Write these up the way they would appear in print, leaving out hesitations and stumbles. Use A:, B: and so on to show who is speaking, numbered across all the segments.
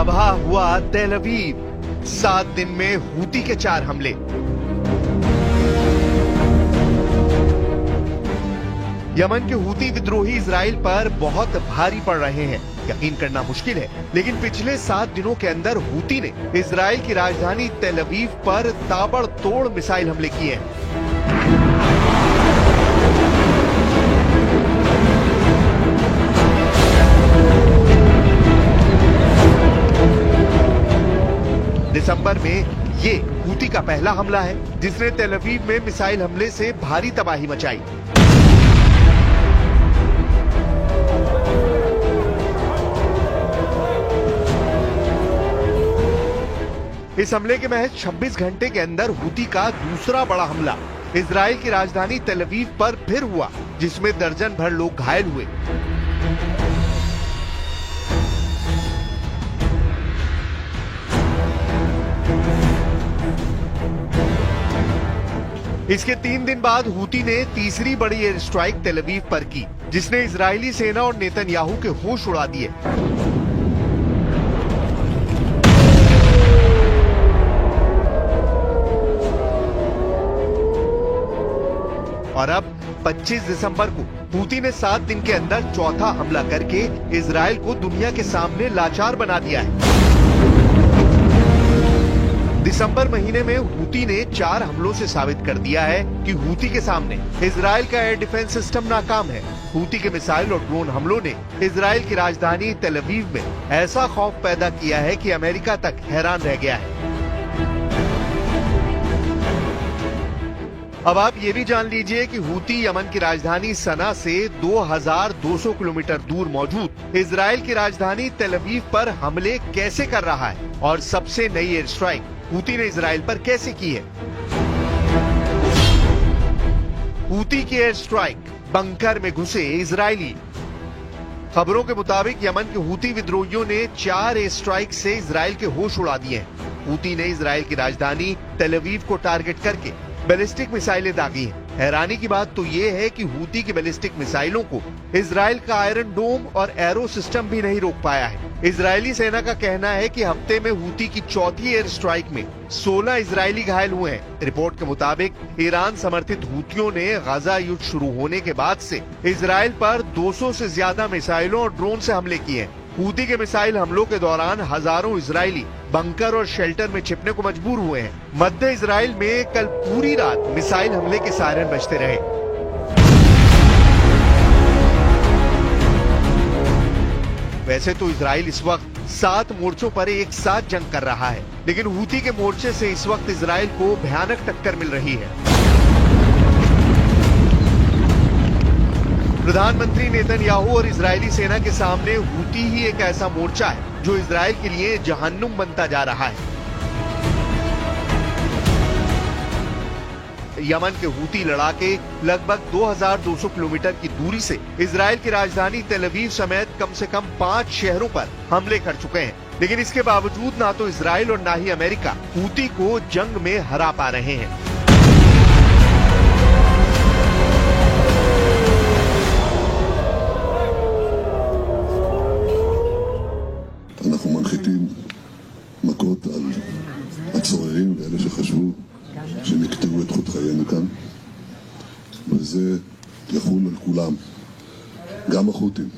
A: तबाह हुआ तेल अवीव, 7 दिन में हूती के 4 हमले। यमन के हूती विद्रोही इजराइल पर बहुत भारी पड़ रहे हैं, यकीन करना मुश्किल है, लेकिन पिछले 7 दिनों के अंदर हूती ने इजराइल की राजधानी तेल अवीव पर ताबड़तोड़ मिसाइल हमले किए हैं। दिसंबर में ये हूती का पहला हमला है जिसने तेल अवीव में मिसाइल हमले से भारी तबाही मचाई। इस हमले के महज 26 घंटे के अंदर हूती का दूसरा बड़ा हमला इजराइल की राजधानी तेल अवीव पर फिर हुआ, जिसमें दर्जन भर लोग घायल हुए। इसके 3 दिन बाद हूती ने तीसरी बड़ी एयर स्ट्राइक तेल अवीव पर की, जिसने इजरायली सेना और नेतन्याहू के होश उड़ा दिए। और अब 25 दिसंबर को हूती ने 7 दिन के अंदर चौथा हमला करके इजराइल को दुनिया के सामने लाचार बना दिया है। दिसंबर महीने में हूती ने 4 हमलों से साबित कर दिया है कि हूती के सामने इजराइल का एयर डिफेंस सिस्टम नाकाम है। हूती के मिसाइल और ड्रोन हमलों ने इजराइल की राजधानी तेल अवीव में ऐसा खौफ पैदा किया है कि अमेरिका तक हैरान रह गया है। अब आप ये भी जान लीजिए कि हूती यमन की राजधानी सना से 2200 किलोमीटर दूर मौजूद इजराइल की राजधानी तेल अवीव पर हमले कैसे कर रहा है और सबसे नई एयर स्ट्राइक हूती ने इजराइल पर कैसे की है। हूती की एयर स्ट्राइक, बंकर में घुसे इजरायली। खबरों के मुताबिक यमन के हूती विद्रोहियों ने 4 एयर स्ट्राइक से इजराइल के होश उड़ा दिए हैं। हूती ने इजराइल की राजधानी तेल अवीव को टारगेट करके बैलिस्टिक मिसाइलें दागी हैं। हैरानी की बात तो ये है कि हूती की बैलिस्टिक मिसाइलों को इजराइल का आयरन डोम और एरो सिस्टम भी नहीं रोक पाया है। इजरायली सेना का कहना है कि हफ्ते में हूती की चौथी एयर स्ट्राइक में 16 इजरायली घायल हुए हैं। रिपोर्ट के मुताबिक ईरान समर्थित हूतियों ने गाजा युद्ध शुरू होने के बाद से इजराइल पर 200 से ज्यादा मिसाइलों और ड्रोन से हमले किए हैं। हूती के मिसाइल हमलों के दौरान हजारों इजरायली बंकर और शेल्टर में छिपने को मजबूर हुए हैं। मध्य इजराइल में कल पूरी रात मिसाइल हमले के सायरन बजते रहे। वैसे तो इजराइल इस वक्त 7 मोर्चों पर एक साथ जंग कर रहा है, लेकिन हूती के मोर्चे से इस वक्त इजराइल को भयानक टक्कर मिल रही है। प्रधानमंत्री नेतन्याहू और इजरायली सेना के सामने हूती ही एक ऐसा मोर्चा है जो इजराइल के लिए जहन्नुम बनता जा रहा है। यमन के हूती लड़ाके लगभग 2200 किलोमीटर की दूरी से इजराइल की राजधानी तेल अवीव समेत कम से कम 5 शहरों पर हमले कर चुके हैं, लेकिन इसके बावजूद ना तो इजराइल और ना ही अमेरिका हूती को जंग में हरा पा रहे हैं।
B: אנחנו מנחיתים מכות על הצוררים ואלה שחשבו שנקטעו את חוט חיינו כאן, וזה יחול על כולם, גם החות'ים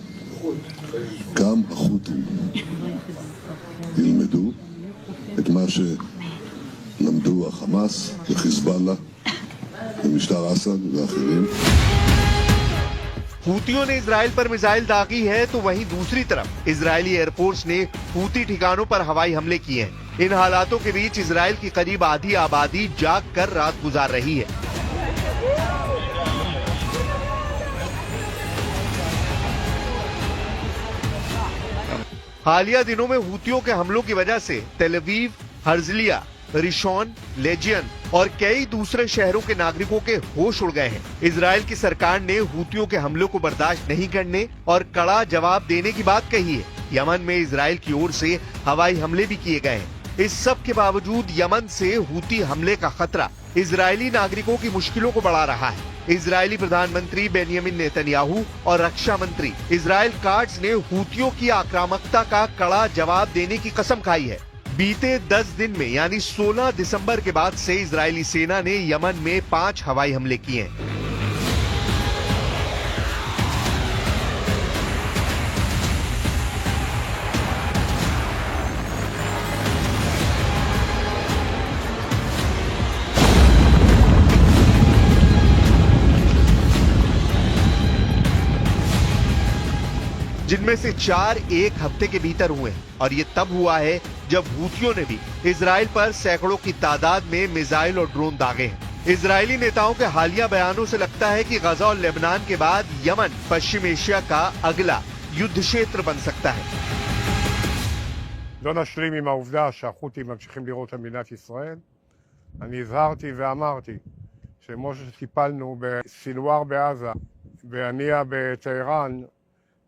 B: ילמדו את מה שלמדו החמאס וחיזבאללה ומשטר אסד ואחרים।
A: हूतियों ने इजराइल पर मिसाइल दागी है तो वहीं दूसरी तरफ इजरायली एयरफोर्स ने हूती ठिकानों पर हवाई हमले किए हैं। इन हालातों के बीच इजराइल की करीब आधी आबादी जाग कर रात गुजार रही है। हालिया दिनों में हूतियों के हमलों की वजह से तेल अवीव, हर्जलिया, रिशॉन, लेजियन और कई दूसरे शहरों के नागरिकों के होश उड़ गए हैं। इजराइल की सरकार ने हूतियों के हमलों को बर्दाश्त नहीं करने और कड़ा जवाब देने की बात कही है। यमन में इजराइल की ओर से हवाई हमले भी किए गए हैं। इस सब के बावजूद यमन से हूती हमले का खतरा इजरायली नागरिकों की मुश्किलों को बढ़ा रहा है। इजरायली प्रधानमंत्री बेंयामिन नेतन्याहू और रक्षा मंत्री इजराइल काट्ज ने हूतियों की आक्रामकता का कड़ा जवाब देने की कसम खाई है। बीते 10 दिन में यानी 16 दिसंबर के बाद से इजरायली सेना ने यमन में 5 हवाई हमले किए हैं। जिनमें से 4 एक हफ्ते के भीतर हुए हैं और ये तब हुआ है जब हूतियों ने भी इजराइल पर सैकड़ों की तादाद में मिसाइल और ड्रोन दागे हैं। इजरायली नेताओं के हालिया बयानों से लगता है कि गजा और लेबनान के बाद यमन पश्चिम एशिया का अगला युद्ध क्षेत्र बन सकता है।
C: לא נשלים עם העובדה שהחות'ים ממשיכים לירות על מדינת ישראל. אני הזהרתי ואמרתי שכמו שטיפלנו בסינואר בעזה, בהנייה בטהרן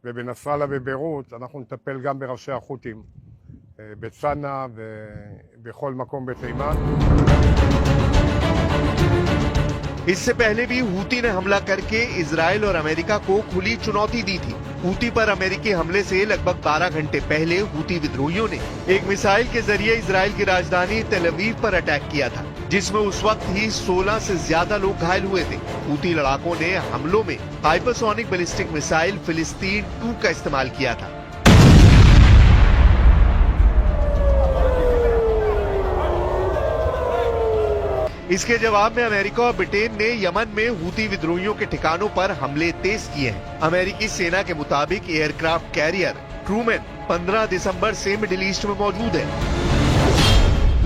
C: ובנסראללה בביירות, אנחנו נטפל גם בראשי החות'ים בצנעא ובכל מקום בתימן.
A: इससे पहले भी हूती ने हमला करके इजराइल और अमेरिका को खुली चुनौती दी थी। हूती पर अमेरिकी हमले से लगभग 12 घंटे पहले हूती विद्रोहियों ने एक मिसाइल के जरिए इजराइल की राजधानी तेल अवीव पर अटैक किया था, जिसमें उस वक्त ही 16 से ज्यादा लोग घायल हुए थे। हूती लड़ाकों ने हमलों में हाइपरसोनिक बैलिस्टिक मिसाइल फिलिस्तीन 2 का इस्तेमाल किया था। इसके जवाब में अमेरिका और ब्रिटेन ने यमन में हूती विद्रोहियों के ठिकानों पर हमले तेज किए हैं। अमेरिकी सेना के मुताबिक एयरक्राफ्ट कैरियर ट्रूमैन 15 दिसंबर से मिडिल ईस्ट में मौजूद है।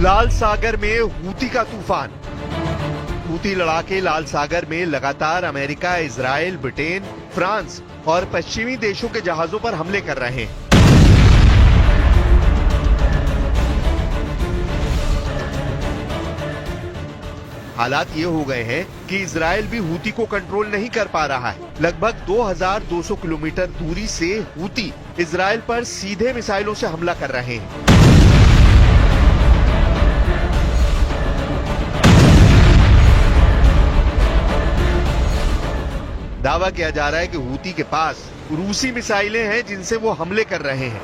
A: लाल सागर में हूती का तूफान। हूती लड़ाके लाल सागर में लगातार अमेरिका, इजराइल, ब्रिटेन, फ्रांस और पश्चिमी देशों के जहाजों पर हमले कर रहे हैं। हालात ये हो गए हैं कि इजराइल भी हूती को कंट्रोल नहीं कर पा रहा है। लगभग 2200 किलोमीटर दूरी से हूती इजराइल पर सीधे मिसाइलों से हमला कर रहे हैं। दावा किया जा रहा है कि हूती के पास रूसी मिसाइलें हैं जिनसे वो हमले कर रहे हैं।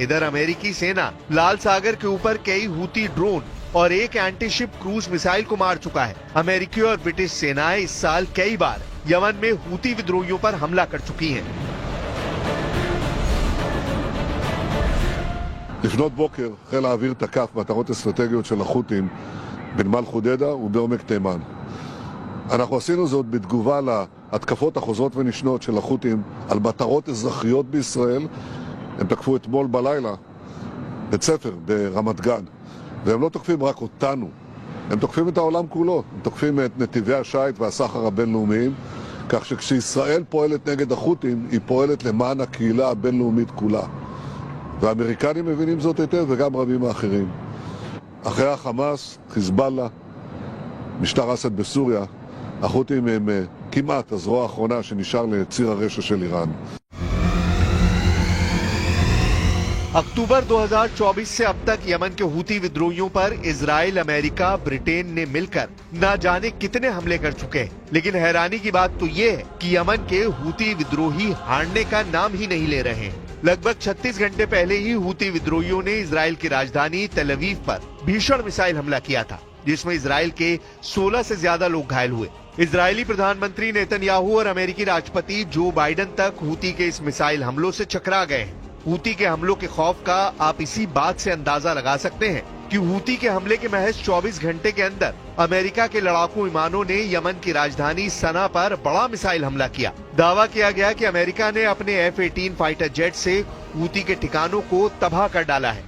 A: इधर अमेरिकी सेना लाल सागर के ऊपर कई हूती ड्रोन और एक एंटीशिप क्रूज मिसाइल को मार चुका है। अमेरिकी और ब्रिटिश सेनाएं इस साल कई बार यमन में हूती विद्रोहियों पर हमला कर चुकी हैं।
B: לפנות בוקר חיל האוויר תקף מטרות אסטרטגיות של החות'ים בנמל חודדה ובעומק תימן. אנחנו עשינו זאת בתגובה להתקפות החוזרות ונשנות של החות'ים על מטרות אזרחיות בישראל. הם תקפו אתמול בלילה בית ספר ברמת גן, והם לא תוקפים רק אותנו, הם תוקפים את העולם כולו, הם תוקפים את נתיבי השיט והסחר הבינלאומיים, כך שכשישראל פועלת נגד החות'ים, היא פועלת למען הקהילה הבינלאומית כולה. והאמריקנים מבינים זאת היטב וגם רבים האחרים. אחרי החמאס, חיזבאללה, משטר אסד בסוריה, החות'ים הם כמעט הזרוע האחרונה שנשאר לציר הרשע של איראן.
A: अक्टूबर 2024 से अब तक यमन के हूती विद्रोहियों पर इजराइल, अमेरिका, ब्रिटेन ने मिलकर न जाने कितने हमले कर चुके हैं। लेकिन हैरानी की बात तो ये है कि यमन के हूती विद्रोही हारने का नाम ही नहीं ले रहे हैं। लगभग 36 घंटे पहले ही हूती विद्रोहियों ने इजराइल की राजधानी तेल अवीव पर भीषण मिसाइल हमला किया था, जिसमें इजराइल के 16 से ज्यादा लोग घायल हुए। इजरायली प्रधानमंत्री नेतन्याहू और अमेरिकी राष्ट्रपति जो बाइडेन तक हूती के इस मिसाइल हमलों से चकरा गए हैं। हूती के हमलों के खौफ का आप इसी बात से अंदाजा लगा सकते हैं कि हूती के हमले के महज 24 घंटे के अंदर अमेरिका के लड़ाकू विमानों ने यमन की राजधानी सना पर बड़ा मिसाइल हमला किया। दावा किया गया कि अमेरिका ने अपने F-18 फाइटर जेट से हूती के ठिकानों को तबाह कर डाला है।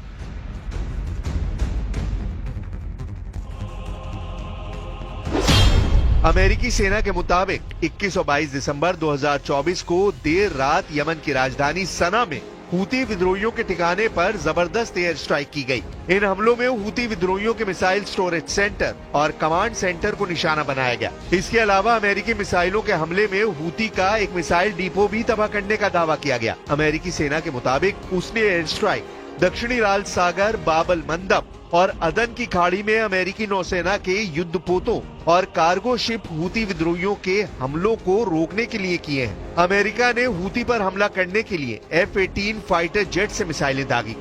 A: अमेरिकी सेना के मुताबिक 21 और 22 दिसंबर 2024 को देर रात यमन की राजधानी सना में हूती विद्रोहियों के ठिकाने पर जबरदस्त एयर स्ट्राइक की गई। इन हमलों में हूती विद्रोहियों के मिसाइल स्टोरेज सेंटर और कमांड सेंटर को निशाना बनाया गया। इसके अलावा अमेरिकी मिसाइलों के हमले में हूती का एक मिसाइल डिपो भी तबाह करने का दावा किया गया। अमेरिकी सेना के मुताबिक उसने एयर स्ट्राइक दक्षिणी लाल सागर, बाब अल मंदब और अदन की खाड़ी में अमेरिकी नौसेना के युद्धपोतों और कार्गो शिप हूती विद्रोहियों के हमलों को रोकने के लिए किए हैं। अमेरिका ने हूती पर हमला करने के लिए F-18 फाइटर जेट से मिसाइलें दागी।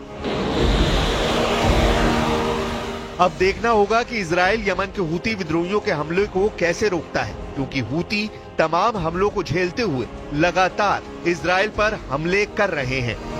A: अब देखना होगा कि इजराइल यमन के हूती विद्रोहियों के हमले को कैसे रोकता है, क्योंकि हूती तमाम हमलों को झेलते हुए लगातार इजराइल पर हमले कर रहे हैं।